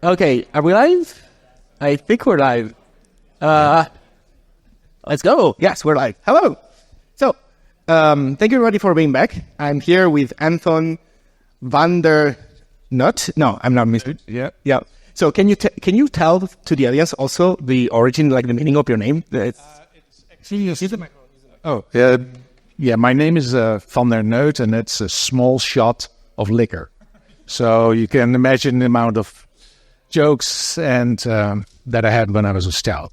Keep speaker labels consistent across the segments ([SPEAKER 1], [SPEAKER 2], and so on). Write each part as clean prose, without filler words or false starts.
[SPEAKER 1] Okay, are we live? I think we're live. Let's go. Yes, we're live. Hello. So, thank you everybody for being back. I'm here with Anthon van der Neut. No, I'm not Mr. Yeah. So, can you tell to the audience also the origin, like the meaning of your name?
[SPEAKER 2] It's actually my name is van der Neut, and it's a small shot of liquor. So you can imagine the amount of jokes and that I had when I was a child.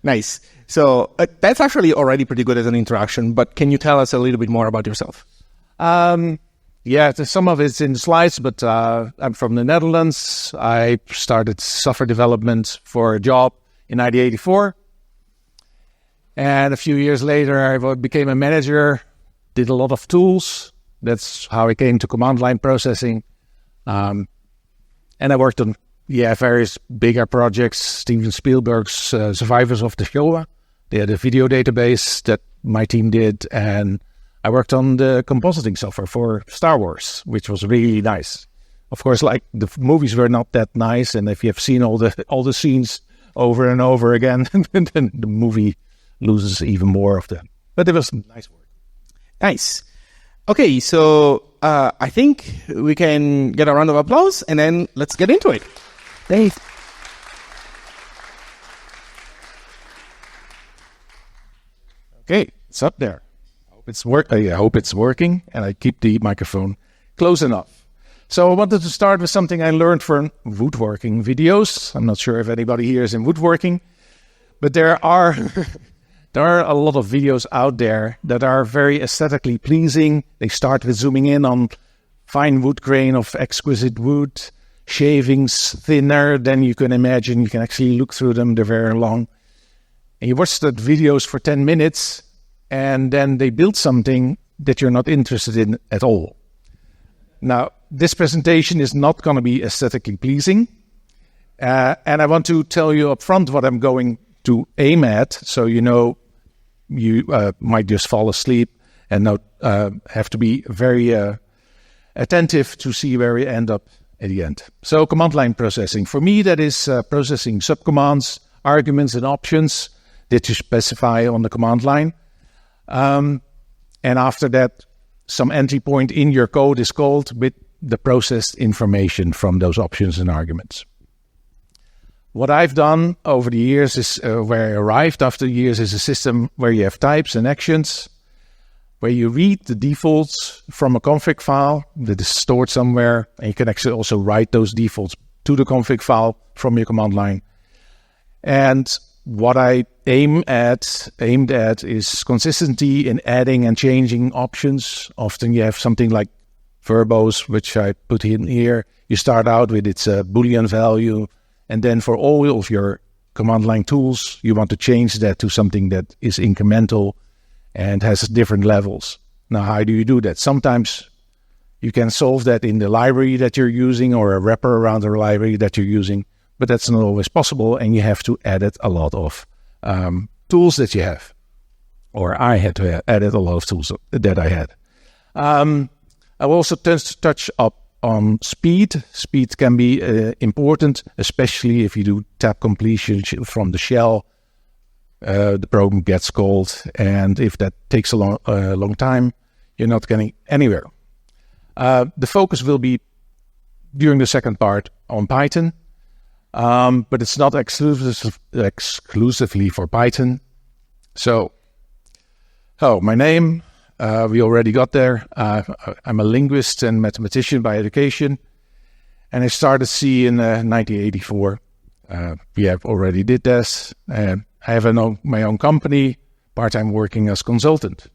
[SPEAKER 1] Nice. So that's actually already pretty good as an introduction, but can you tell us a little bit more about yourself?
[SPEAKER 2] Some of it's in the slides, but I'm from the Netherlands. I started software development for a job in 1984. And a few years later, I became a manager, did a lot of tools. That's how I came to command line processing. And I worked on various bigger projects. Steven Spielberg's Survivors of the Shoah. They had a video database that my team did. And I worked on the compositing software for Star Wars, which was really nice. Of course, like the movies were not that nice. And if you have seen all the scenes over and over again, then the movie loses even more of them. But it was nice work.
[SPEAKER 1] Nice. Okay, so I think we can get a round of applause, and then let's get into it. Thanks.
[SPEAKER 2] Okay, it's up there. I hope it's working, and I keep the microphone close enough. So I wanted to start with something I learned from woodworking videos. I'm not sure if anybody here is in woodworking, but there are a lot of videos out there that are very aesthetically pleasing. They start with zooming in on fine wood grain of exquisite wood, shavings thinner than you can imagine. You can actually look through them. They're very long. And you watch the videos for 10 minutes, and then they build something that you're not interested in at all. Now, this presentation is not going to be aesthetically pleasing. And I want to tell you up front what I'm going to aim at, so you might just fall asleep and not have to be very attentive to see where we end up at the end. So command line processing. For me, that is processing subcommands, arguments, and options that you specify on the command line. And after that, some entry point in your code is called with the processed information from those options and arguments. What I've done over the years is, where I arrived after years, is a system where you have types and actions, where you read the defaults from a config file that is stored somewhere, and you can actually also write those defaults to the config file from your command line. And what I aimed at is consistency in adding and changing options. Often you have something like verbose, which I put in here. You start out with its Boolean value, and then for all of your command line tools, you want to change that to something that is incremental and has different levels. Now, how do you do that? Sometimes you can solve that in the library that you're using or a wrapper around the library that you're using, but that's not always possible, and you have to edit a lot of tools that you have. Or I had to edit a lot of tools that I had. I will also touch up on speed. Speed can be important, especially if you do tab completion from the shell. The program gets called, and if that takes a long time, you're not getting anywhere. The focus will be, during the second part, on Python, but it's not exclusively for Python. So, my name, we already got there. I'm a linguist and mathematician by education, and I started C in 1984. Already did this. I have my own company, part-time working as consultant.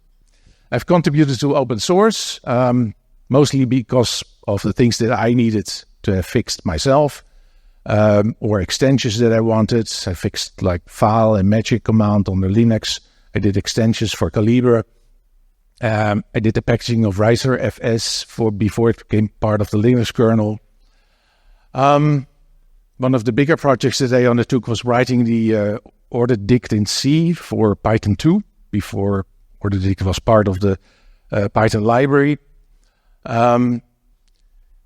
[SPEAKER 2] I've contributed to open source, mostly because of the things that I needed to have fixed myself, or extensions that I wanted. I fixed like file and magic command on the Linux. I did extensions for Calibra. I did the packaging of Riser FS before it became part of the Linux kernel. One of the bigger projects that I undertook was writing the ordered dict in C for Python 2, before ordered dict was part of the Python library.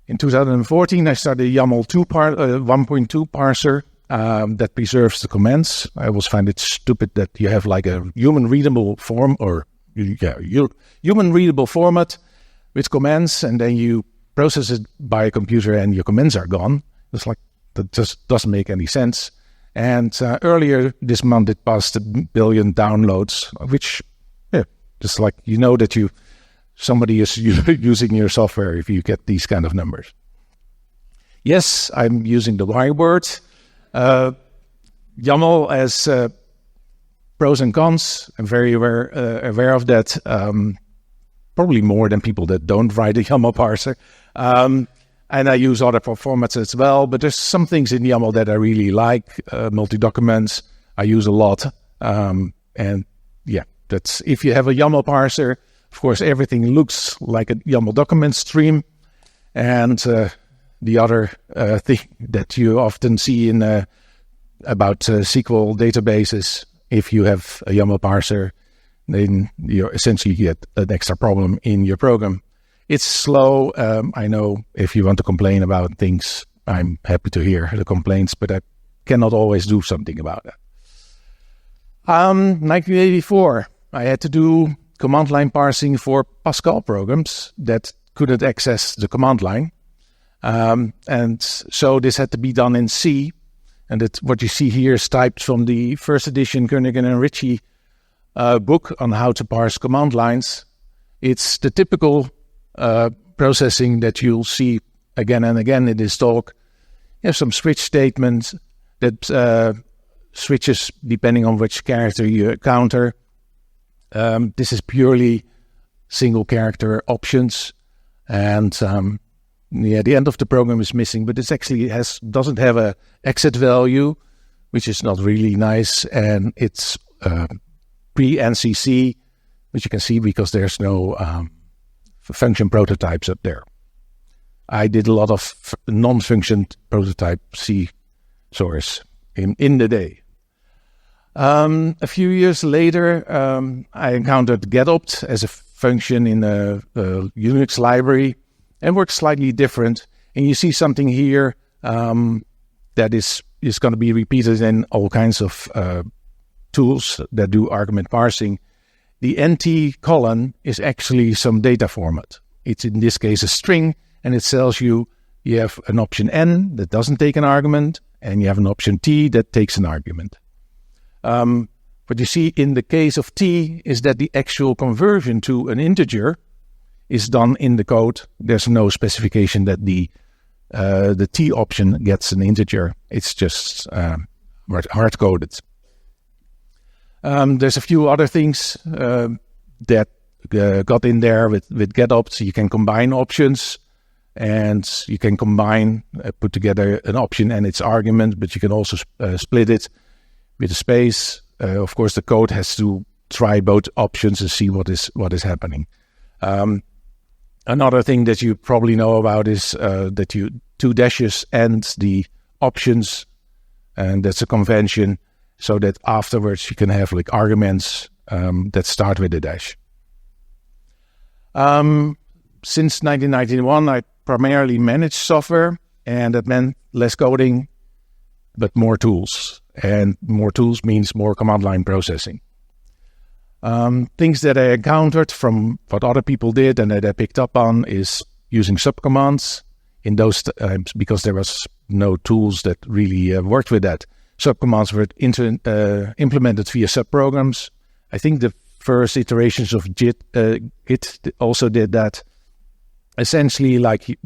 [SPEAKER 2] In 2014, I started YAML 1.2 parser that preserves the commands. I always find it stupid that you have like a human readable form human readable format with commands, and then you process it by a computer and your commands are gone. It's like, that just doesn't make any sense. And earlier this month it passed 1 billion downloads, which, just like, that somebody is using your software if you get these kind of numbers. Yes, I'm using the Y word. YAML has pros and cons. I'm very aware of that. Probably more than people that don't write a YAML parser. And I use other formats as well, but there's some things in YAML that I really like. Multi-documents, I use a lot. That's if you have a YAML parser, of course, everything looks like a YAML document stream. And the other thing that you often see about SQL databases, if you have a YAML parser, then you essentially get an extra problem in your program. It's slow. I know if you want to complain about things, I'm happy to hear the complaints, but I cannot always do something about that. 1984, I had to do command line parsing for Pascal programs that couldn't access the command line. And so this had to be done in C. And what you see here is typed from the first edition Kernighan and Ritchie book on how to parse command lines. It's the typical processing that you'll see again and again in this talk. You have some switch statements that switches depending on which character you encounter. This is purely single character options, and the end of the program is missing, but it actually doesn't have a exit value, which is not really nice, and it's pre-NCC, which you can see because there's no function prototypes up there. I did a lot of non-function prototype C source in the day. A few years later, I encountered getopt as a function in a Unix library, and works slightly different. And you see something here that is going to be repeated in all kinds of tools that do argument parsing. The NT colon is actually some data format. It's in this case a string, and it tells you have an option N that doesn't take an argument, and you have an option T that takes an argument. What you see in the case of T is that the actual conversion to an integer is done in the code. There's no specification that the T option gets an integer. It's just hard-coded. There's a few other things that got in there with getopt. You can combine options, and you can put together an option and its argument, but you can also split it with a space. Of course, the code has to try both options and see what is happening. Another thing that you probably know about is that you two dashes end the options, and that's a convention, so that afterwards you can have like arguments that start with a dash. Since 1991, I primarily managed software, and that meant less coding, but more tools. And more tools means more command line processing. Things that I encountered from what other people did and that I picked up on is using subcommands in those times, because there was no tools that really worked with that. Subcommands were implemented via subprograms. I think the first iterations of Git also did that. Essentially, like you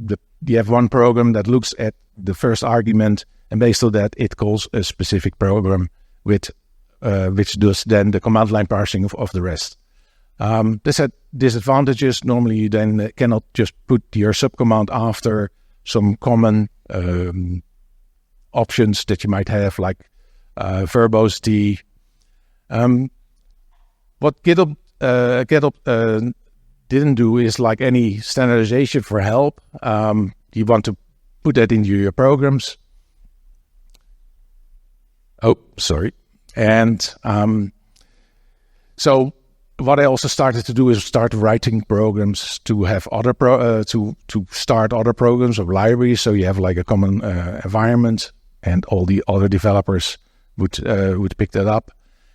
[SPEAKER 2] have one program that looks at the first argument, and based on that, it calls a specific program with which does then the command line parsing of the rest. This had disadvantages. Normally, you then cannot just put your subcommand after some common options that you might have, like verbosity. What getopt didn't do is like any standardization for help. You want to put that into your programs. Oh, sorry. And so what I also started to do is start writing programs to have other to start other programs or libraries. So you have like a common environment, and all the other developers would pick that up.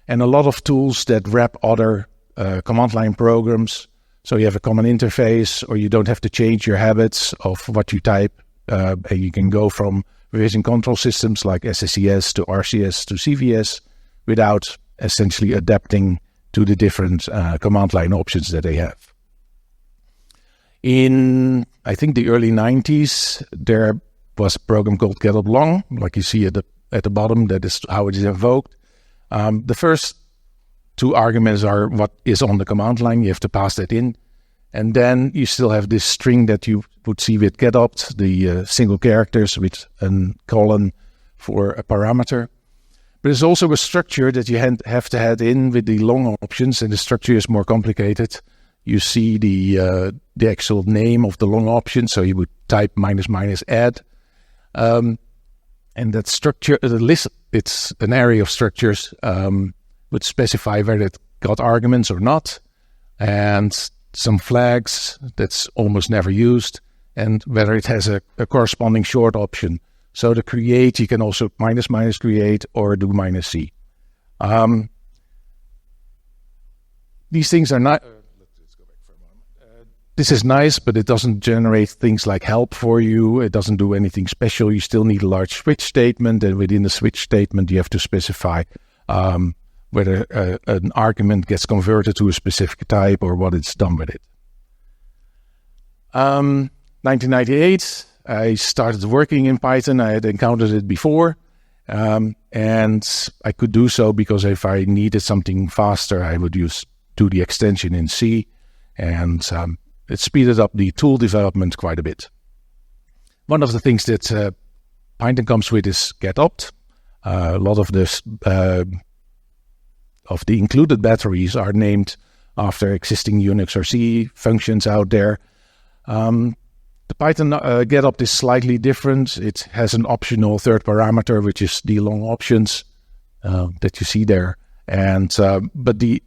[SPEAKER 2] And a lot of tools that wrap other command line programs. So you have a common interface, or you don't have to change your habits of what you type. And you can go from revision control systems like SSCS to RCS to CVS without essentially adapting to the different command line options that they have. In, I think, the early 90s, there was a program called getup_long, like you see at the bottom. That is how it is invoked. The first two arguments are what is on the command line. You have to pass that in. And then you still have this string that you would see with getup, the single characters with a colon for a parameter. But there's also a structure that you have to add in with the long options, and the structure is more complicated. You see the actual name of the long option, so you would type --add. And that structure, the list, it's an array of structures, would specify whether it got arguments or not, and some flags that's almost never used, and whether it has a corresponding short option. So the create, you can also --create or do -c. These things are not... let's go back for a moment. This is nice, but it doesn't generate things like help for you. It doesn't do anything special. You still need a large switch statement, and within the switch statement, you have to specify whether an argument gets converted to a specific type or what it's done with it. 1998, I started working in Python. I had encountered it before, and I could do so because if I needed something faster, I would do the extension in C, and it speeded up the tool development quite a bit. One of the things that Python comes with is getup. A lot of this of the included batteries are named after existing Unix or C functions out there. The Python getup is slightly different. It has an optional third parameter, which is the long options that you see there. And but the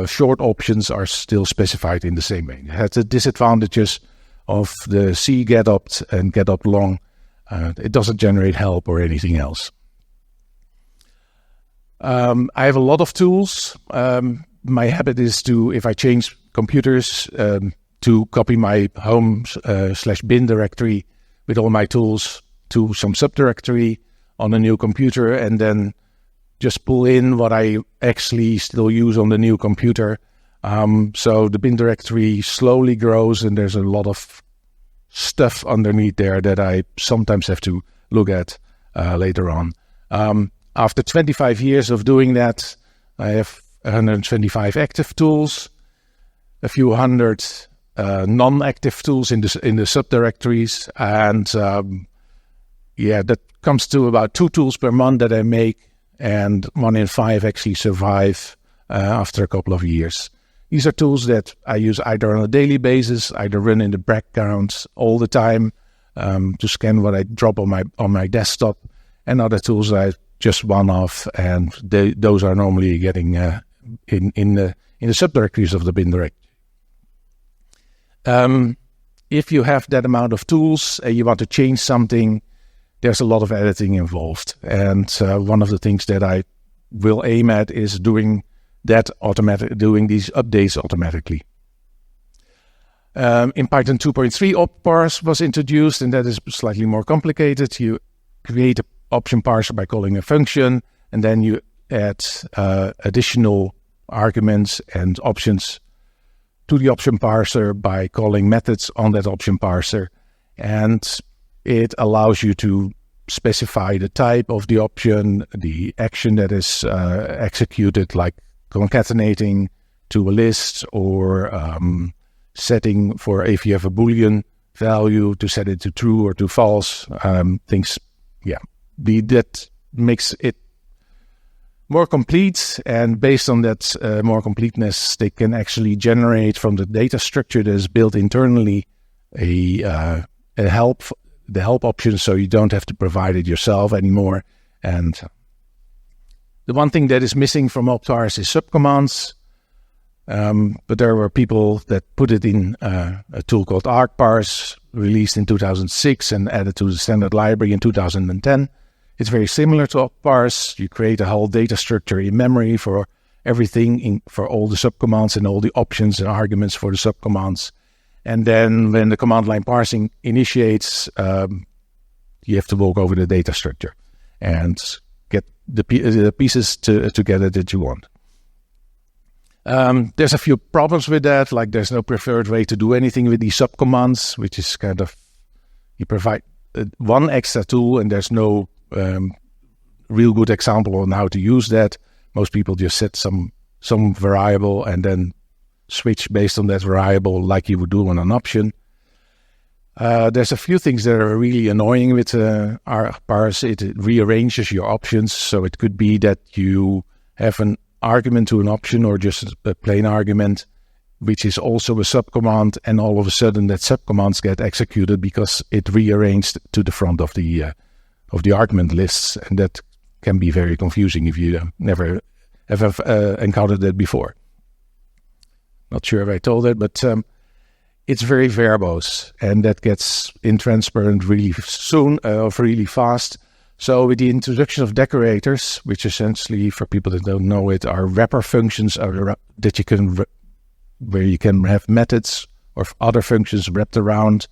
[SPEAKER 2] short options are still specified in the same way. It has the disadvantages of the C getup and getup_long. It doesn't generate help or anything else. I have a lot of tools. My habit is to, if I change computers, to copy my home/bin directory with all my tools to some subdirectory on a new computer, and then just pull in what I actually still use on the new computer. So the bin directory slowly grows, and there's a lot of stuff underneath there that I sometimes have to look at later on. After 25 years of doing that, I have 125 active tools, a few hundred non-active tools in the subdirectories, and that comes to about 2 tools per month that I make, and 1 in 5 actually survive after a couple of years. These are tools that I use either on a daily basis, either run in the background all the time to scan what I drop on my desktop, and other tools I just one-off, and those are normally getting in the subdirectories of the bin directory. If you have that amount of tools and you want to change something, there's a lot of editing involved. And one of the things that I will aim at is doing these updates automatically. In Python 2.3, opparse was introduced, and that is slightly more complicated. You create an option parser by calling a function, and then you add additional arguments and options to the option parser by calling methods on that option parser. And it allows you to specify the type of the option, the action that is executed, like concatenating to a list, or setting for, if you have a Boolean value, to set it to true or to false. That makes it more complete, and based on that more completeness, they can actually generate from the data structure that is built internally the help option, so you don't have to provide it yourself anymore. And the one thing that is missing from opparse is subcommands. But there were people that put it in a tool called ArcParse, released in 2006 and added to the standard library in 2010. It's very similar to parse. You create a whole data structure in memory for everything, for all the subcommands and all the options and arguments for the subcommands. And then when the command line parsing initiates, you have to walk over the data structure and get the pieces together that you want. There's a few problems with that, like there's no preferred way to do anything with these subcommands, which is kind of, you provide one extra tool and there's no real good example on how to use that. Most people just set some variable and then switch based on that variable like you would do on an option. There's a few things that are really annoying with parse. It rearranges your options, so it could be that you have an argument to an option or just a plain argument, which is also a subcommand, and all of a sudden that subcommands get executed because it rearranged to the front of the argument lists, and that can be very confusing if you never have encountered that before. Not sure if I told that, but it's very verbose, and that gets intransparent really soon or really fast. So with the introduction of decorators, which essentially, for people that don't know it, are wrapper functions that you can, where you can have methods or other functions wrapped around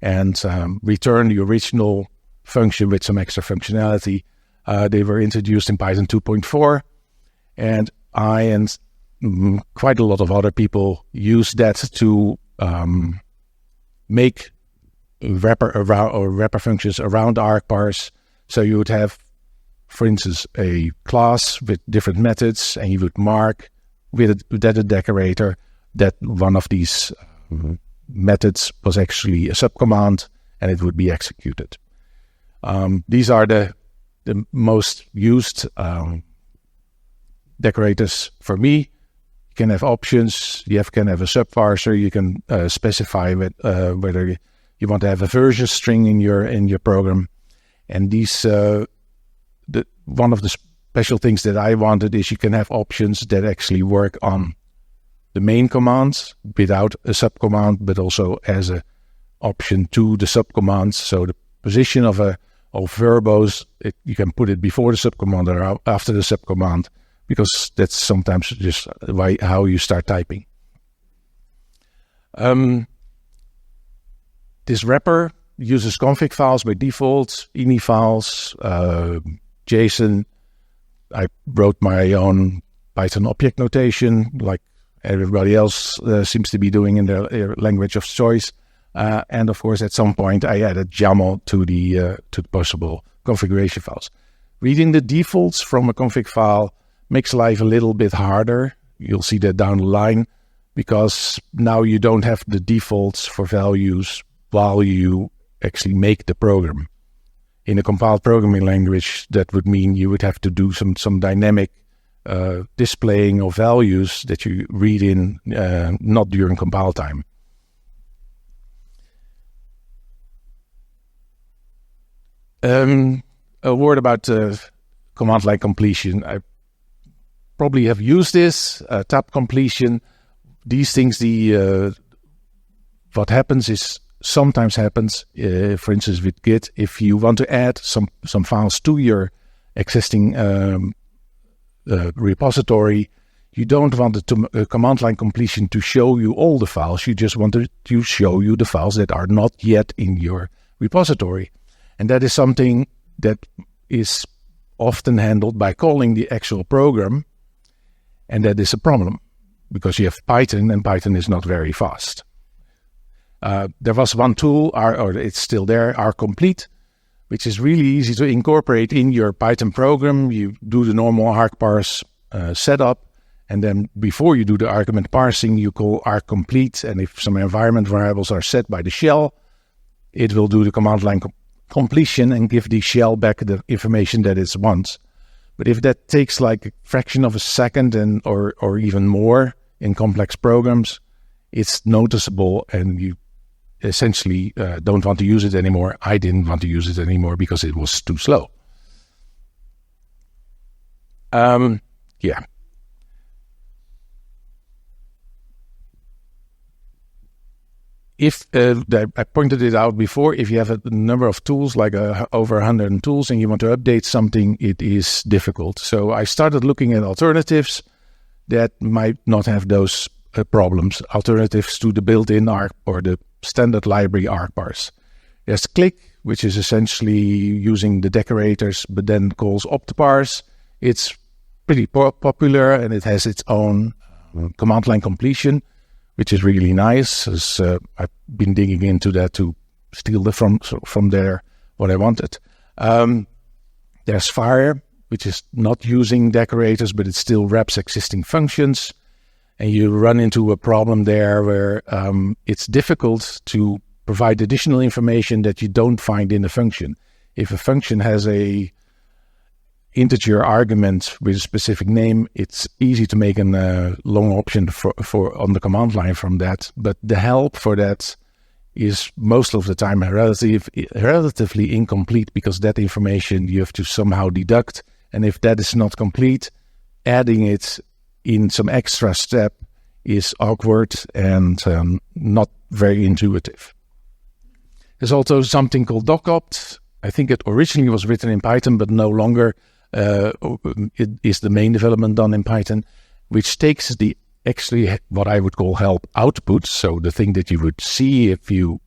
[SPEAKER 2] and return the original function with some extra functionality. They were introduced in Python 2.4, and I and quite a lot of other people use that to make wrapper functions around ArcParse. So you would have, for instance, a class with different methods, and you would mark with a decorator that one of these methods was actually a subcommand, and it would be executed. These are the most used decorators for me. You can have options. You can have a subparser. You can specify whether you want to have a version string in your program. And these, one of the special things that I wanted is you can have options that actually work on the main commands without a subcommand, but also as an option to the subcommands. So the position of verbose, you can put it before the subcommand or after the subcommand, because that's sometimes just how you start typing. This wrapper uses config files by default, ini files, JSON. I wrote my own Python object notation, like everybody else seems to be doing in their language of choice. And of course, at some point, I added YAML to the possible configuration files. Reading the defaults from a config file makes life a little bit harder. You'll see that down the line, because now you don't have the defaults for values while you actually make the program. In a compiled programming language, that would mean you would have to do some dynamic displaying of values that you read in, not during compile time. A word about command line completion. I probably have used this, tab completion. These things, what happens is, sometimes happens, for instance, with Git, if you want to add some files to your existing repository, you don't want the command line completion to show you all the files. You just want it to show you the files that are not yet in your repository. And that is something that is often handled by calling the actual program. And that is a problem, because you have Python, and Python is not very fast. There was one tool, or it's still there, rcomplete, which is really easy to incorporate in your Python program. You do the normal ArcParse setup, and then before you do the argument parsing, you call rcomplete, and if some environment variables are set by the shell, it will do the command line completion and give the shell back the information that it wants. But if that takes like a fraction of a second or even more in complex programs, it's noticeable, and you essentially don't want to use it anymore. I didn't want to use it anymore because it was too slow. Yeah. if I pointed it out before, if you have a number of tools, like over 100 tools, and you want to update something, it is difficult. So I started looking at alternatives that might not have those problems, alternatives to the built-in ARC or the standard library ArcParse. There's Click, which is essentially using the decorators, but then calls optparse. It's pretty popular, and it has its own command line completion, which is really nice. As I've been digging into that to steal from there what I wanted. There's Fire, which is not using decorators, but it still wraps existing functions. And you run into a problem there where it's difficult to provide additional information that you don't find in a function. If a function has a integer argument with a specific name, it's easy to make a long option for on the command line from that. But the help for that is most of the time relatively incomplete, because that information you have to somehow deduct. And if that is not complete, adding it in some extra step is awkward and not very intuitive. There's also something called docopt. I think it originally was written in Python, but no longer it is the main development done in Python, which takes actually what I would call help output, so the thing that you would see if you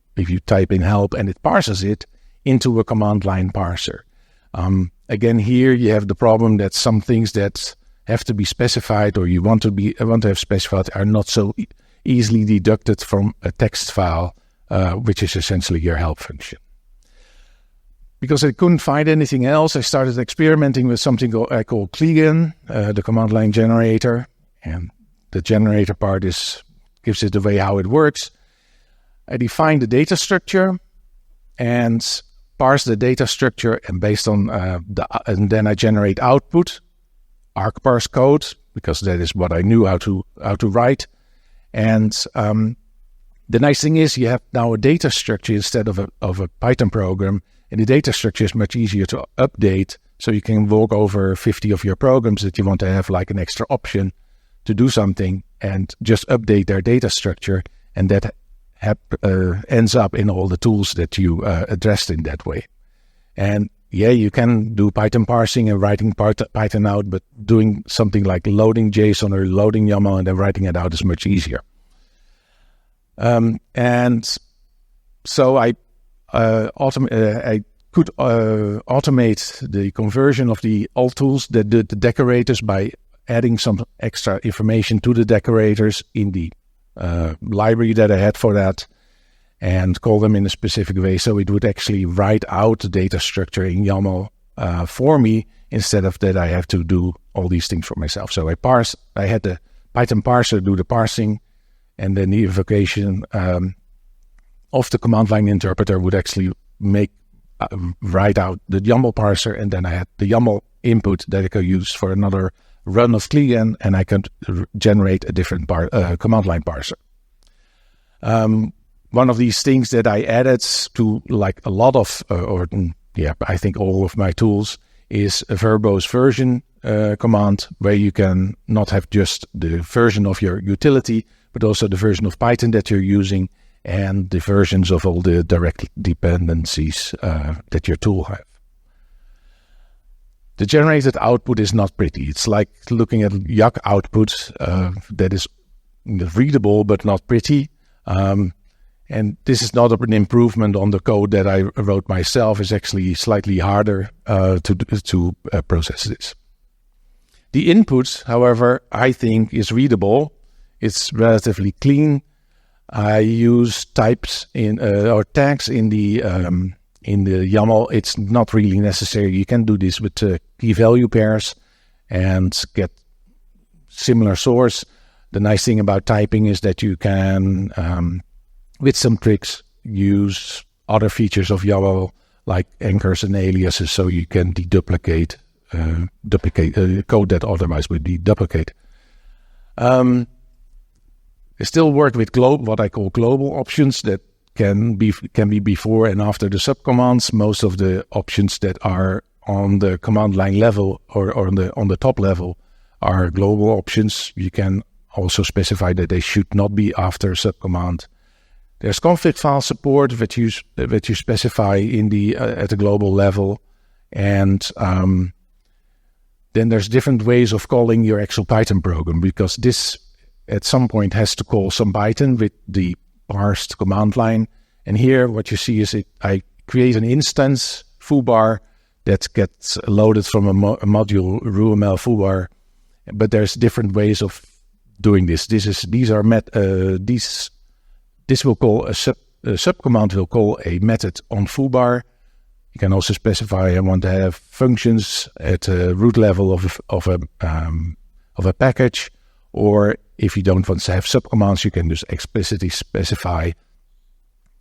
[SPEAKER 2] type in help, and it parses it into a command line parser. Again, here you have the problem that some things that have to be specified, or you want to have specified, are not so easily deducted from a text file, which is essentially your help function. Because I couldn't find anything else, I started experimenting with something I call Kligen, the command line generator, and the generator part gives it away how it works. I define the data structure and parse the data structure, and based on and then I generate output, ArcParse code, because that is what I knew how to write. And the nice thing is you have now a data structure instead of a Python program, and the data structure is much easier to update. So you can walk over 50 of your programs that you want to have like an extra option to do something, and just update their data structure, and that ends up in all the tools that you addressed in that way. And yeah, you can do Python parsing and writing Python out, but doing something like loading JSON or loading YAML and then writing it out is much easier. And so I could automate the conversion of the alt tools that did the decorators by adding some extra information to the decorators in the library that I had for that, and call them in a specific way, so it would actually write out the data structure in YAML for me, instead of that I have to do all these things for myself. So I had the Python parser do the parsing, and then the invocation of the command line interpreter would actually write out the YAML parser, and then I had the YAML input that I could use for another run of Kligen, and I could generate a different command line parser. One of these things that I added to like a lot of, I think all of my tools, is a verbose version command, where you can not have just the version of your utility, but also the version of Python that you're using, and the versions of all the direct dependencies that your tool have. The generated output is not pretty. It's like looking at YAC output that is readable but not pretty. And this is not an improvement on the code that I wrote myself. It's actually slightly harder to process this. The input, however, I think is readable. It's relatively clean. I use types or tags in the YAML. It's not really necessary. You can do this with key value pairs and get similar source. The nice thing about typing is that you can, with some tricks, use other features of YAML like anchors and aliases, so you can duplicate code that otherwise would be duplicate. I still work with what I call global options that can be before and after the subcommands. Most of the options that are on the command line level or on the top level are global options. You can also specify that they should not be after subcommand. There's config file support that you specify in the at the global level, and then there's different ways of calling your actual Python program, because this at some point has to call some Python with the parsed command line. And here what you see is I create an instance foobar that gets loaded from a module RUML foobar, but there's different ways of doing this. This will call a subcommand will call a method on foobar. You can also specify I want to have functions at a root level of a package, or if you don't want to have subcommands, you can just explicitly specify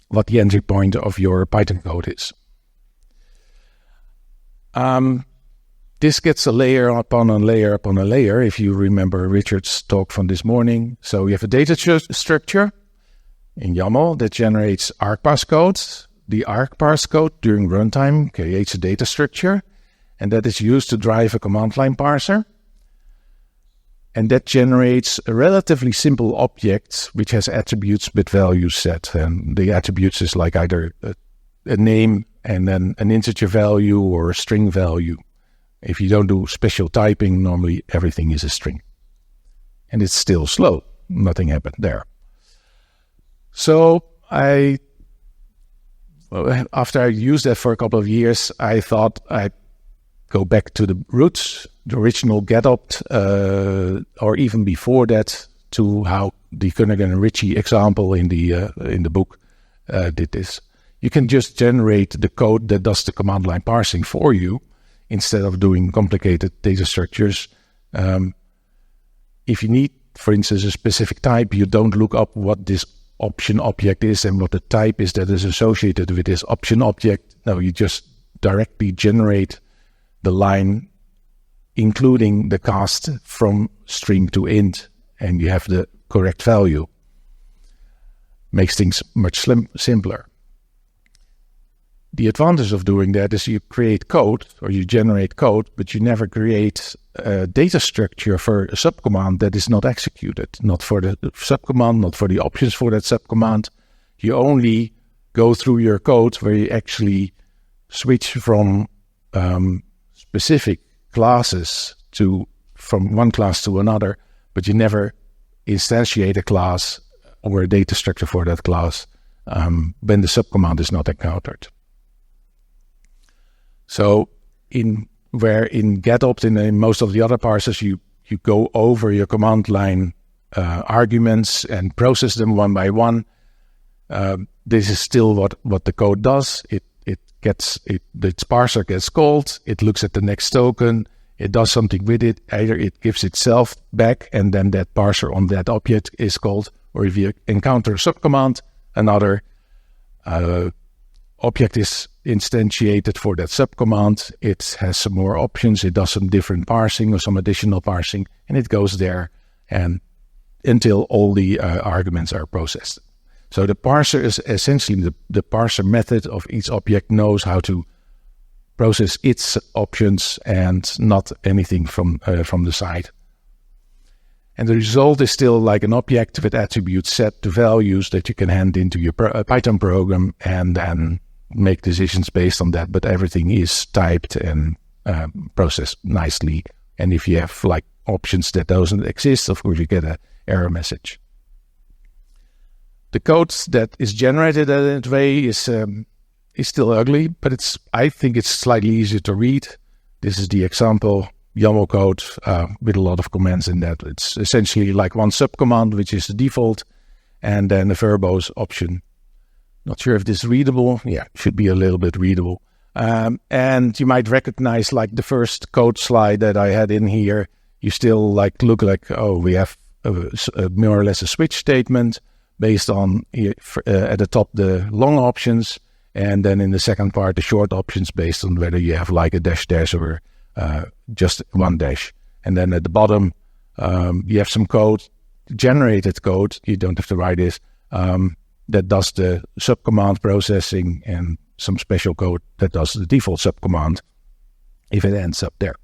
[SPEAKER 2] what the entry point of your Python code is. This gets a layer upon a layer upon a layer, if you remember Richard's talk from this morning. So you have a data structure in YAML that generates argparse code. The argparse code during runtime creates a data structure, and that is used to drive a command line parser. And that generates a relatively simple object which has attributes with values set. And the attributes is like either a name and then an integer value or a string value. If you don't do special typing, normally everything is a string. And it's still slow. Nothing happened there. So after I used that for a couple of years, I thought I'd go back to the roots, the original getopt, or even before that, to how the Kernighan and Ritchie example in the book did this. You can just generate the code that does the command line parsing for you, instead of doing complicated data structures. If you need, for instance, a specific type, you don't look up what this option object is and what the type is that is associated with this option object. No, you just directly generate the line, including the cast from string to int, and you have the correct value. Makes things much simpler. The advantage of doing that is you create code, or you generate code, but you never create a data structure for a subcommand that is not executed. Not for the subcommand, not for the options for that subcommand. You only go through your code where you actually switch from specific classes from one class to another, but you never instantiate a class or a data structure for that class when the subcommand is not encountered. So in getopt and in most of the other parsers, you go over your command line arguments and process them one by one. This is still what the code does. The parser gets called, it looks at the next token, it does something with it. Either it gives itself back and then that parser on that object is called, or if you encounter a subcommand, another object is instantiated for that subcommand. It has some more options, it does some different parsing or some additional parsing, and it goes there and until all the arguments are processed. So the parser is essentially the parser method of each object knows how to process its options and not anything from the side. And the result is still like an object with attributes set to values that you can hand into your Python program and then make decisions based on that. But everything is typed and processed nicely. And if you have like options that doesn't exist, of course you get an error message. The code that is generated that way is still ugly, but I think it's slightly easier to read. This is the example YAML code with a lot of commands in that. It's essentially like one subcommand, which is the default, and then a verbose option. Not sure if this is readable. Yeah, should be a little bit readable. And you might recognize like the first code slide that I had in here. You still look like, oh, we have more or less a switch statement based on at the top the long options, and then in the second part the short options based on whether you have like a dash or just one dash. And then at the bottom you have some code, generated code, you don't have to write this, that does the subcommand processing, and some special code that does the default subcommand if it ends up there.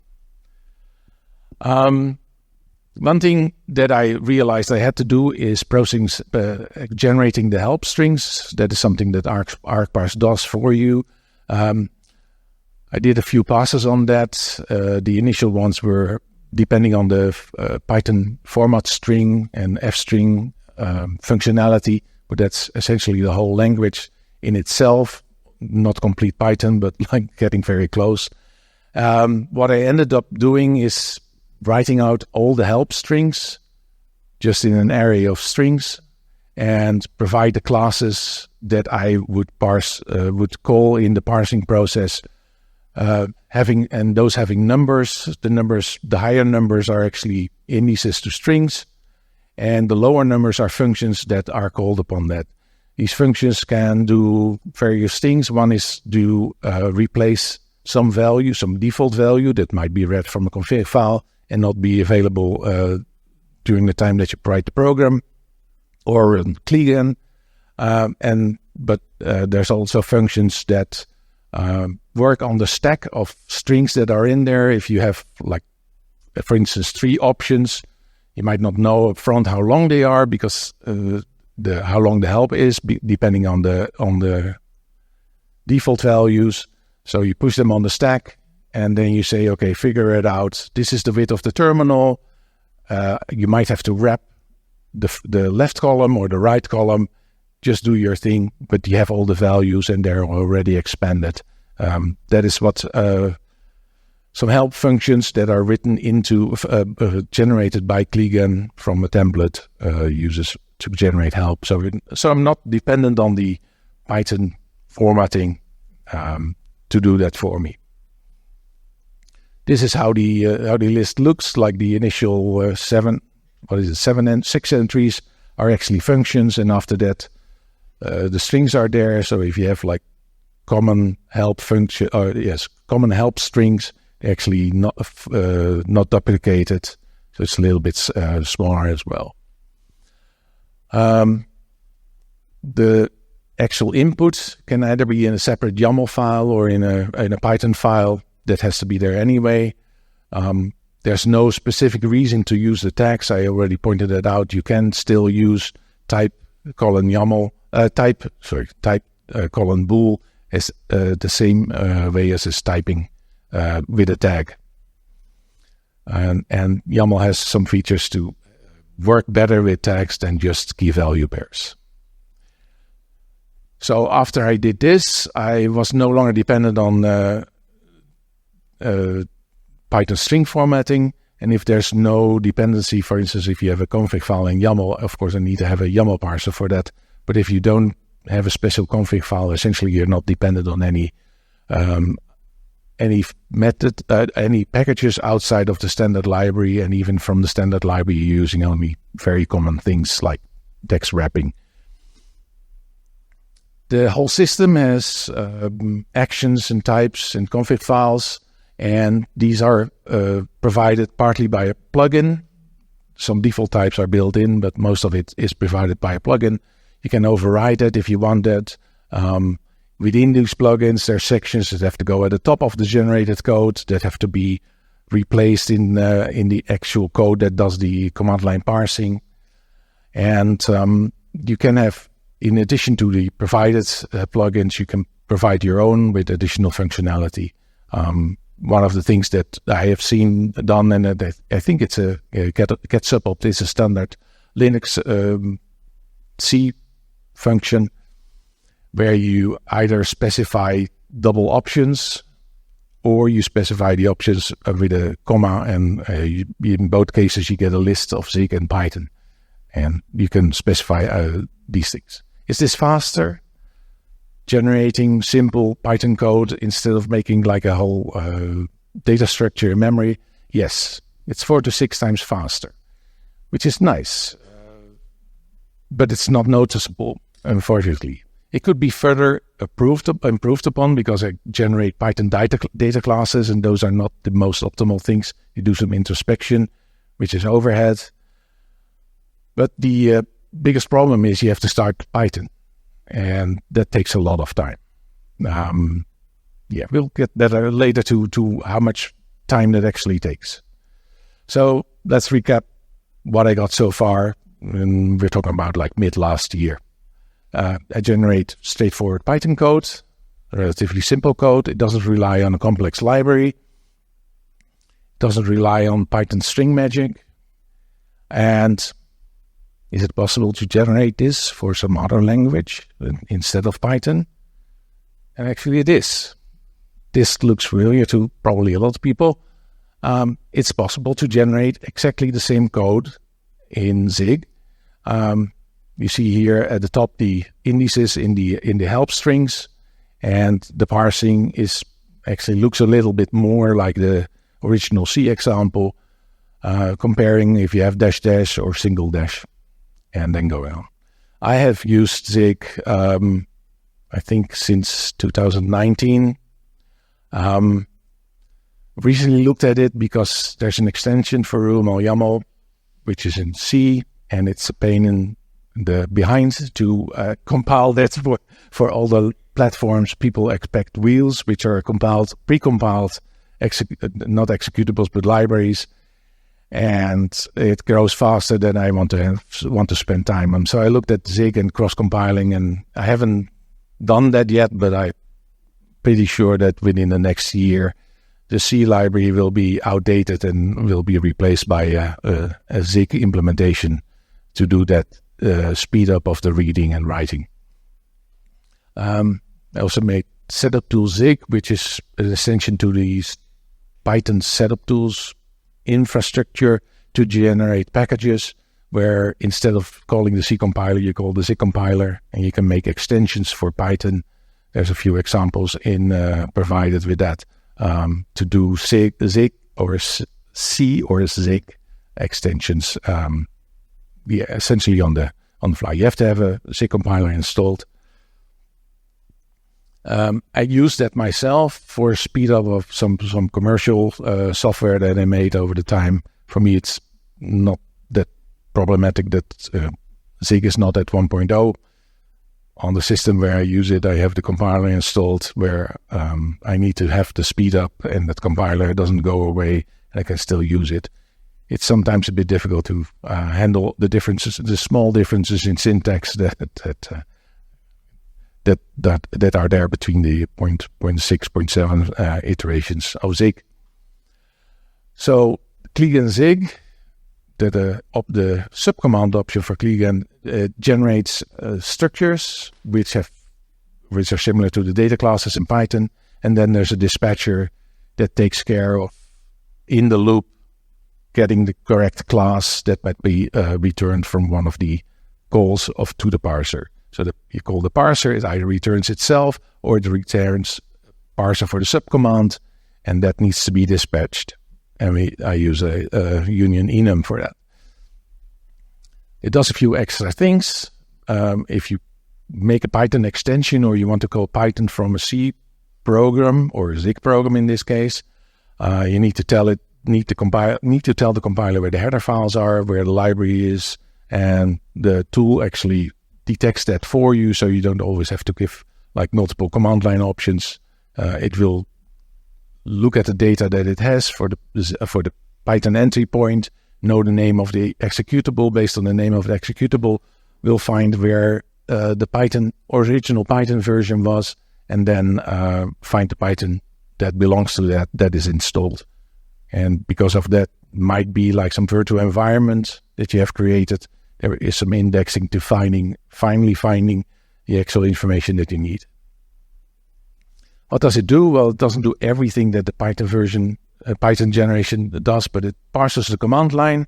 [SPEAKER 2] One thing that I realized I had to do is generating the help strings. That is something that ArcParse does for you. I did a few passes on that. The initial ones were depending on the Python format string and f-string functionality, but that's essentially the whole language in itself. Not complete Python, but like getting very close. What I ended up doing is writing out all the help strings just in an array of strings and provide the classes that I would call in the parsing process, having numbers. The higher numbers are actually indices to strings, and the lower numbers are functions that are called upon that. These functions can do various things. One is to replace some value, some default value that might be read from a config file and not be available during the time that you write the program, or Kligan. But there's also functions that work on the stack of strings that are in there. If you have, like, for instance, 3 options, you might not know up front how long they are because how long the help is, depending on the default values. So you push them on the stack, and then you say, okay, figure it out. This is the width of the terminal. You might have to wrap the left column or the right column. Just do your thing, but you have all the values and they're already expanded. That is what some help functions that are written into, generated by Kligan from a template uses to generate help. So I'm not dependent on the Python formatting to do that for me. This is how the list looks like. The initial 6 entries are actually functions, and after that, the strings are there. So if you have like common help strings, actually not duplicated. So it's a little bit smaller as well. The actual input can either be in a separate YAML file or in a Python file. That has to be there anyway. There's no specific reason to use the tags. I already pointed that out. You can still use type colon bool as the same way as is typing with a tag. And YAML has some features to work better with tags than just key value pairs. So after I did this, I was no longer dependent on Python string formatting. And if there's no dependency, for instance, if you have a config file in YAML, of course I need to have a YAML parser for that. But if you don't have a special config file, essentially you're not dependent on any packages outside of the standard library, and even from the standard library you're using only very common things like text wrapping. The whole system has actions and types and config files, and these are provided partly by a plugin. Some default types are built in, but most of it is provided by a plugin. You can override it if you want that. Within these plugins, there are sections that have to go at the top of the generated code that have to be replaced in the actual code that does the command line parsing. And you can have, in addition to the provided plugins, you can provide your own with additional functionality. One of the things that I have seen done, and I think it's gets up, is a standard Linux C function where you either specify double options or you specify the options with a comma, and in both cases you get a list of Zig and Python, and you can specify these things. Is this faster? Generating simple Python code instead of making like a whole data structure in memory? Yes, it's 4 to 6 times faster, which is nice, but it's not noticeable, unfortunately. It could be further improved upon because I generate Python data classes, and those are not the most optimal things. You do some introspection, which is overhead. But the biggest problem is you have to start Python, and that takes a lot of time. We'll get better later to how much time that actually takes. So let's recap what I got so far, and we're talking about like mid last year. I generate straightforward Python code, relatively simple code. It doesn't rely on a complex library. It doesn't rely on Python string magic. And is it possible to generate this for some other language instead of Python? And actually it is. This looks familiar to probably a lot of people. It's possible to generate exactly the same code in Zig. You see here at the top the indices in the help strings, and the parsing is actually looks a little bit more like the original C example, comparing if you have dash dash or single dash, and then going on. I have used Zig, I think since 2019. Recently looked at it because there's an extension for UML YAML, which is in C, and it's a pain in the behind to compile that for all the platforms. People expect wheels, which are pre-compiled, not executables, but libraries, and it grows faster than I want to spend time on. So I looked at Zig and cross-compiling, and I haven't done that yet, but I'm pretty sure that within the next year, the C library will be outdated and will be replaced by a Zig implementation to do that speed up of the reading and writing. I also made setup tool Zig, which is an extension to these Python setup tools infrastructure to generate packages, where instead of calling the C compiler, you call the Zig compiler, and you can make extensions for Python. There's a few examples provided with that to do Zig or C or Zig extensions. Essentially on the fly. You have to have a Zig compiler installed. I used that myself for speed up of some commercial software that I made over the time. For me, it's not that problematic that Zig is not at 1.0. On the system where I use it, I have the compiler installed where I need to have the speed up, and that compiler doesn't go away, and I can still use it. It's sometimes a bit difficult to handle the differences, the small differences in syntax that are there between the 0.6, 0.7 iterations of Zig. So Clegan Zig, the subcommand option for Clegan generates structures which are similar to the data classes in Python, and then there's a dispatcher that takes care of in the loop getting the correct class that might be returned from one of the calls to the parser. So you call the parser, it either returns itself or it returns parser for the subcommand, and that needs to be dispatched. And I use a union enum for that. It does a few extra things. If you make a Python extension or you want to call Python from a C program or a Zig program in this case, you need to tell the compiler where the header files are, where the library is, and the tool actually detects that for you, so you don't always have to give like multiple command line options. It will look at the data that it has for the Python entry point, know the name of the executable. Based on the name of the executable, we'll find where the original Python version was, and then find the Python that belongs to that is installed. And because of that, might be like some virtual environment that you have created. There is some indexing to finally finding the actual information that you need. What does it do? Well, it doesn't do everything that the Python generation does, but it parses the command line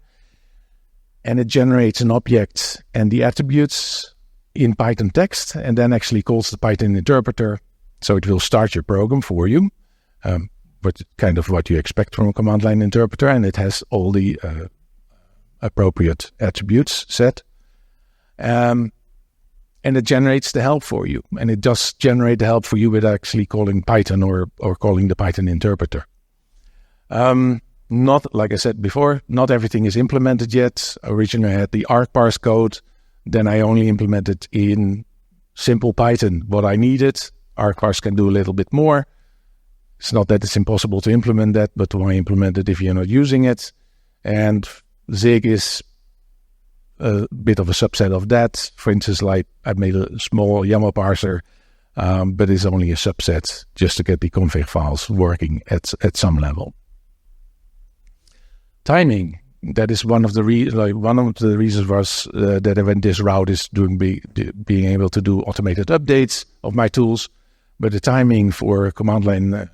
[SPEAKER 2] and it generates an object and the attributes in Python text, and then actually calls the Python interpreter. So it will start your program for you, but kind of what you expect from a command line interpreter, and it has all the appropriate attributes set. And it generates the help for you. And it does generate the help for you with actually calling Python or calling the Python interpreter. Not, like I said before, not everything is implemented yet. Originally I had the argparse code. Then I only implemented in simple Python what I needed. argparse can do a little bit more. It's not that it's impossible to implement that, but why implement it if you're not using it? And Zig is a bit of a subset of that. For instance, like I made a small YAML parser, but it's only a subset just to get the config files working at some level. Timing. That is one of the reasons was that I went this route is being able to do automated updates of my tools, but the timing for command line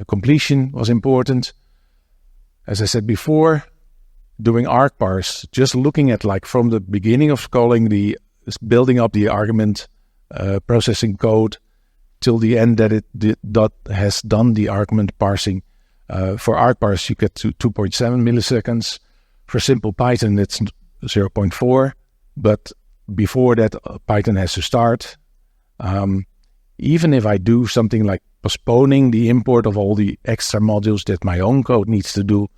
[SPEAKER 2] completion was important. As I said before, doing arg parse, just looking at like from the beginning of calling building up the argument processing code till the end that it has done the argument parsing. For arg parse, you get to 2.7 milliseconds. For simple Python, it's 0.4, but before that, Python has to start. Even if I do something like postponing the import of all the extra modules that my own code needs to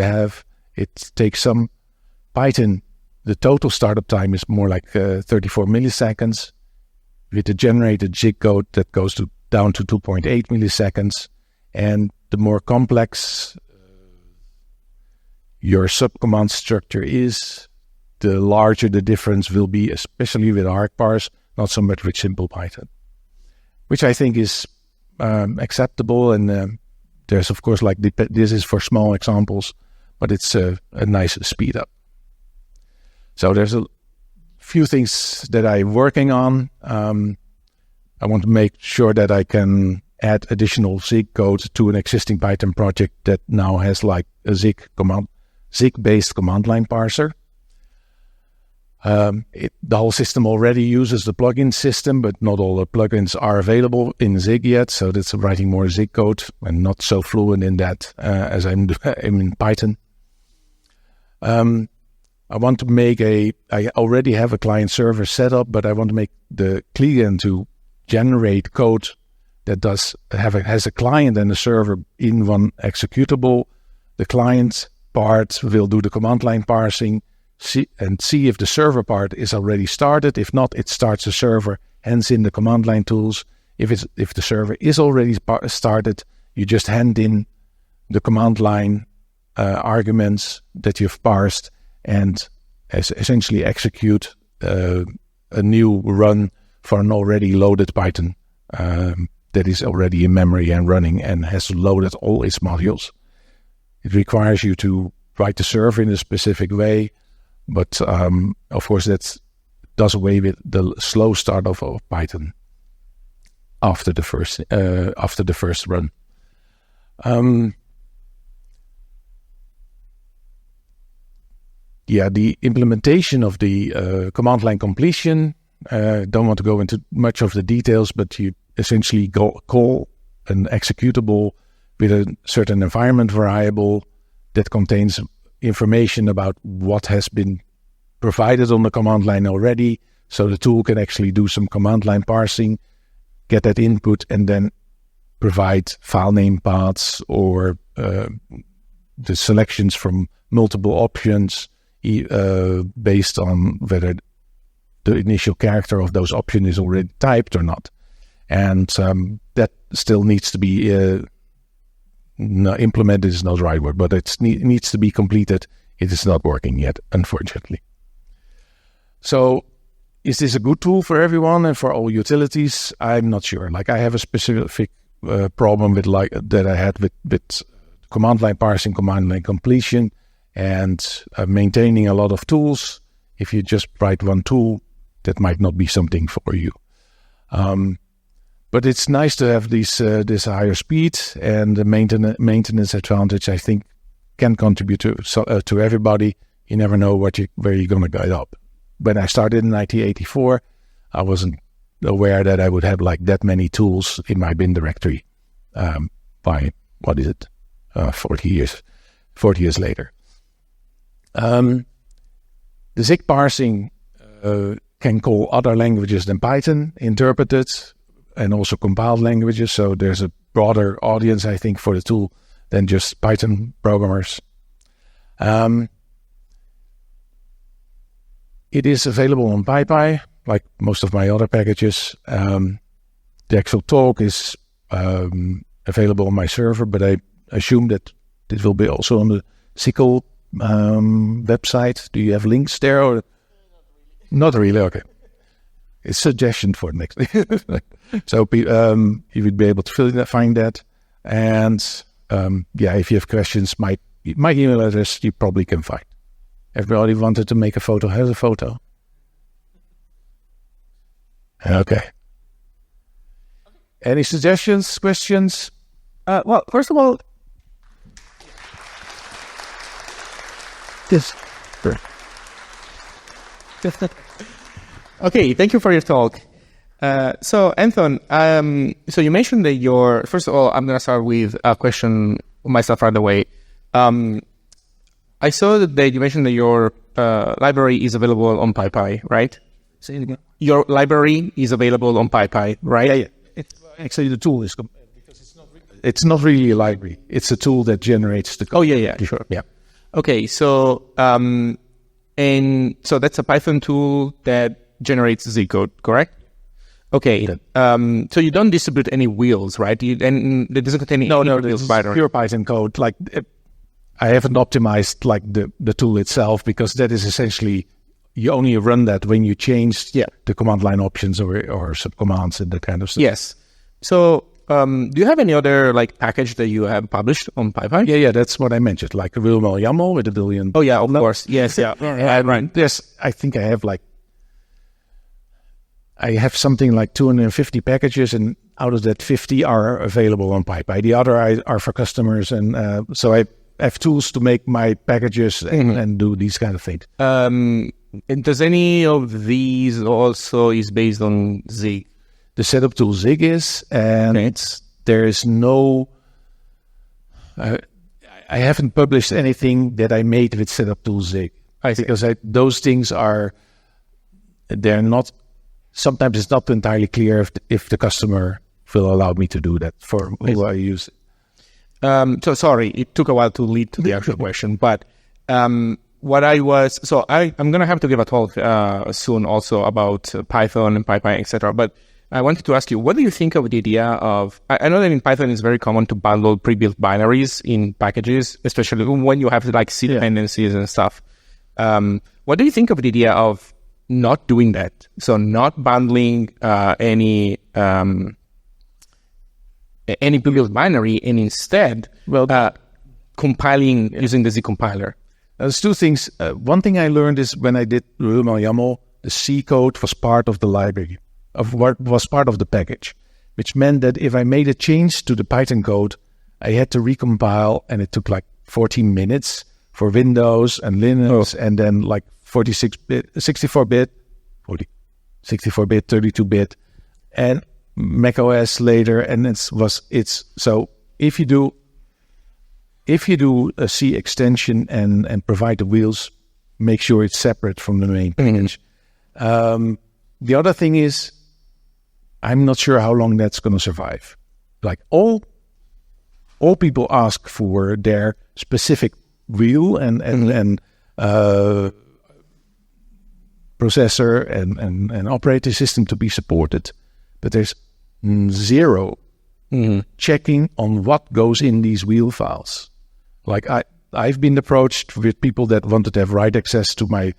[SPEAKER 2] have, it takes some. Python, the total startup time is more like 34 milliseconds. With the generated Zig code, that goes down to 2.8 milliseconds. And the more complex your subcommand structure is, the larger the difference will be, especially with argparse, not so much with simple Python, which I think is acceptable. And there's, of course, like this is for small examples, but it's a nice speed up. So there's a few things that I'm working on. I want to make sure that I can add additional Zig code to an existing Python project that now has like a Zig-based command line parser. The whole system already uses the plugin system, but not all the plugins are available in Zig yet. So that's writing more Zig code and not so fluent in that as I'm in Python. I want to I already have a client server set up, but I want to make the client to generate code that has a client and a server in one executable. The client part will do the command line parsing, see if the server part is already started. If not, it starts the server, hands in the command line tools. If the server is already started, you just hand in the command line arguments that you've parsed and essentially execute a new run for an already loaded Python that is already in memory and running and has loaded all its modules. It requires you to write the server in a specific way, but of course that does away with the slow start of Python after the first run. The implementation of the command line completion. Don't want to go into much of the details, but you essentially call an executable with a certain environment variable that contains information about what has been provided on the command line already, so the tool can actually do some command line parsing, get that input, and then provide file name paths or the selections from multiple options based on whether the initial character of those options is already typed or not. And that still needs to be implemented is not the right word, but it needs to be completed. It is not working yet, unfortunately. So is this a good tool for everyone and for all utilities? I'm not sure. Like I have a specific problem with that I had with command line parsing, command line completion, and maintaining a lot of tools. If you just write one tool, that might not be something for you. But it's nice to have this higher speed, and the maintenance advantage, I think, can contribute to everybody. You never know where you're going to get up. When I started in 1984, I wasn't aware that I would have like that many tools in my bin directory by, 40 years later. The Zig parsing can call other languages than Python, interpreted, and also compiled languages. So there's a broader audience, I think, for the tool than just Python programmers. It is available on PyPy, like most of my other packages. The actual talk is available on my server, but I assume that it will be also on the SQL website? Do you have links there? Or not really? Okay. It's suggestion for next. So you would be able to find that. And if you have questions, my email address you probably can find. Everybody wanted to make a photo. Has a photo. Okay. Any suggestions, questions?
[SPEAKER 1] Well, first of all, this. Okay, thank you for your talk. So, Anthon, so you mentioned that first of all, I'm going to start with a question myself right away. I saw that you mentioned that your library is available on PyPy, right?
[SPEAKER 2] Say it again.
[SPEAKER 1] Your library is available on PyPy, right?
[SPEAKER 2] Yeah. Actually, the tool is because it's not really a library. It's a tool that generates the code.
[SPEAKER 1] Oh, yeah, sure. Yeah. Okay, so and so that's a Python tool that generates Z code, correct? Okay. So you don't distribute any wheels, right? And it doesn't contain any wheels.
[SPEAKER 2] No, pure Python code. Like I haven't optimized like the tool itself because that is essentially you only run that when you change the command line options or subcommands and that kind of stuff.
[SPEAKER 1] Yes. So do you have any other like package that you have published on PyPy?
[SPEAKER 2] Yeah, that's what I mentioned, like a Wilmel YAML with a billion.
[SPEAKER 1] Oh yeah, of course. Yes, yeah.
[SPEAKER 2] Right. Yes, I think I have something like 250 packages, and out of that, 50 are available on PyPy. The other are for customers, and so I have tools to make my packages and do these kind of things.
[SPEAKER 1] And does any of these also is based on Zig?
[SPEAKER 2] The setup tool Zig is, and there is no. I haven't published anything that I made with setup tool Zig because those things they're not. Sometimes it's not entirely clear if the customer will allow me to do that for who I use it.
[SPEAKER 1] So sorry, it took a while to lead to the actual question, but I'm going to have to give a talk soon also about Python and PyPy, etc. But I wanted to ask you, what do you think of the idea of, I know that in Python it's very common to bundle pre-built binaries in packages, especially when you have like C dependencies and stuff. What do you think of the idea of not doing that? So not bundling any pre-built binary and instead compiling using the Z compiler.
[SPEAKER 2] There's two things. One thing I learned is when I did Wilmel YAML, the C code was part of the library, was part of the package, which meant that if I made a change to the Python code, I had to recompile, and it took like 14 minutes for Windows and Linux, and then like 64-bit, 32-bit, and Mac OS later, and so if you do a C extension and provide the wheels, make sure it's separate from the main package. The other thing is, I'm not sure how long that's going to survive. Like all people ask for their specific wheel and processor and operating system to be supported, but there's zero checking on what goes in these wheel files. Like I've been approached with people that wanted to have write access to my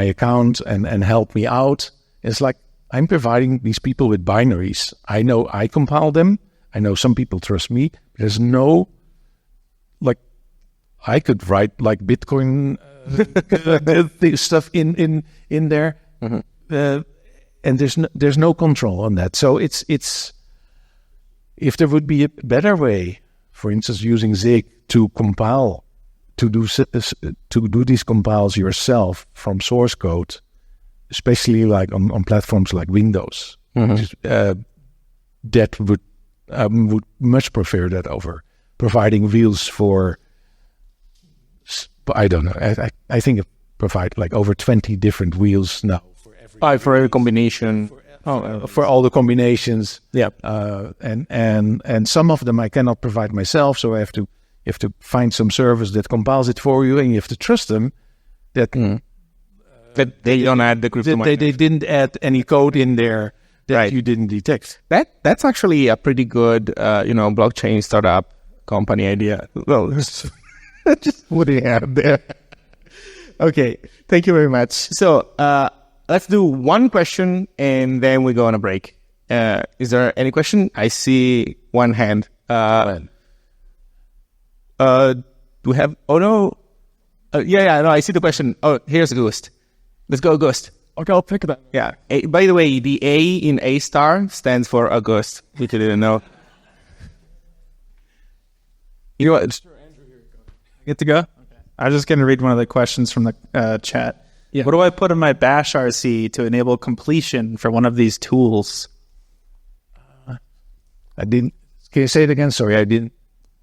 [SPEAKER 2] account and help me out. It's like I'm providing these people with binaries. I know I compile them. I know some people trust me. There's no like I could write like Bitcoin stuff in there, and there's no control on that. So it's if there would be a better way, for instance, using Zig to compile, to do these compiles yourself from source code, especially like on platforms like Windows, that would much prefer that over providing wheels for. I don't know. I think it provides like over 20 different wheels now
[SPEAKER 1] for every combination.
[SPEAKER 2] For all the combinations.
[SPEAKER 1] Yeah.
[SPEAKER 2] And some of them I cannot provide myself, so you have to find some service that compiles it for you, and you have to trust them that
[SPEAKER 1] that they don't add the crypto.
[SPEAKER 2] They didn't add any code in there that you didn't detect.
[SPEAKER 1] That's actually a pretty good blockchain startup company idea. Well, Just putting it out there. Okay, thank you very much. So let's do one question and then we go on a break. Is there any question? I see one hand. Do we have? Oh no. No, I see the question. Oh, here's a ghost. Let's go, ghost.
[SPEAKER 3] Okay, I'll pick that.
[SPEAKER 1] Yeah. By the way, the A in A star stands for August, which you didn't know. You know what?
[SPEAKER 3] Get to go? Okay. I was just going to read one of the questions from the chat. Yeah. What do I put in my bash RC to enable completion for one of these tools?
[SPEAKER 2] I didn't. Can you say it again? Sorry, I didn't.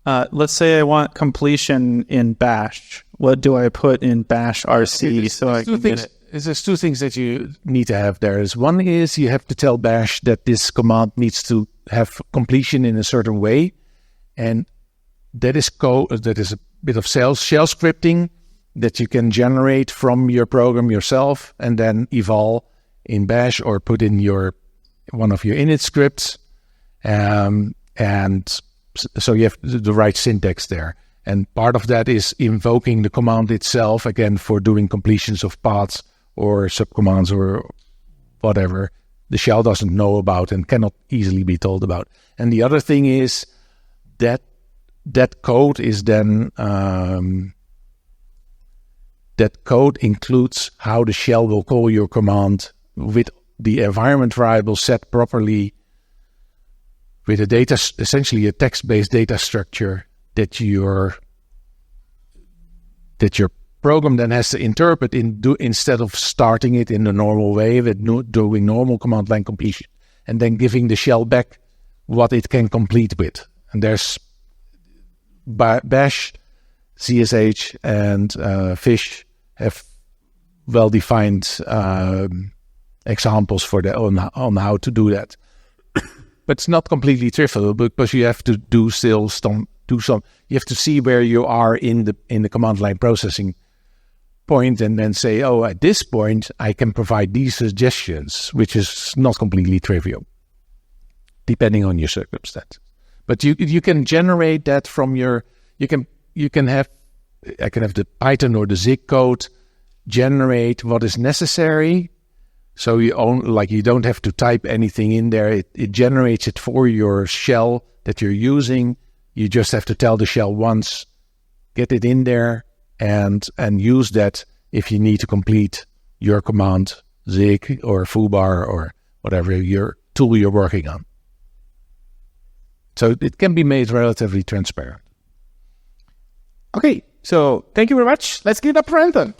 [SPEAKER 3] Let's say I want completion in bash. What do I put in bash RC so I can get it?
[SPEAKER 2] There's two things that you need to have there. One is you have to tell bash that this command needs to have completion in a certain way, and that is a bit of shell scripting that you can generate from your program yourself and then eval in bash or put in one of your init scripts, and so you have the right syntax there. And part of that is invoking the command itself, again, for doing completions of paths or subcommands or whatever the shell doesn't know about and cannot easily be told about. And the other thing is that code is then that code includes how the shell will call your command with the environment variable set properly, with essentially a text-based data structure that your program then has to interpret instead of starting it in the normal way with doing normal command line completion and then giving the shell back what it can complete with. And there's bash, CSH, and fish have well-defined examples for on how to do that. But it's not completely trivial because you have to do some. You have to see where you are in the command line processing point, and then say, oh, at this point I can provide these suggestions, which is not completely trivial, depending on your circumstances. But you can generate that from I can have the Python or the Zig code generate what is necessary. So you don't have to type anything in there. It generates it for your shell that you're using. You just have to tell the shell once, get it in there, and use that if you need to complete your command, Zig or foobar or whatever your tool you're working on. So it can be made relatively transparent.
[SPEAKER 1] Okay, so thank you very much. Let's give it up for Anthon.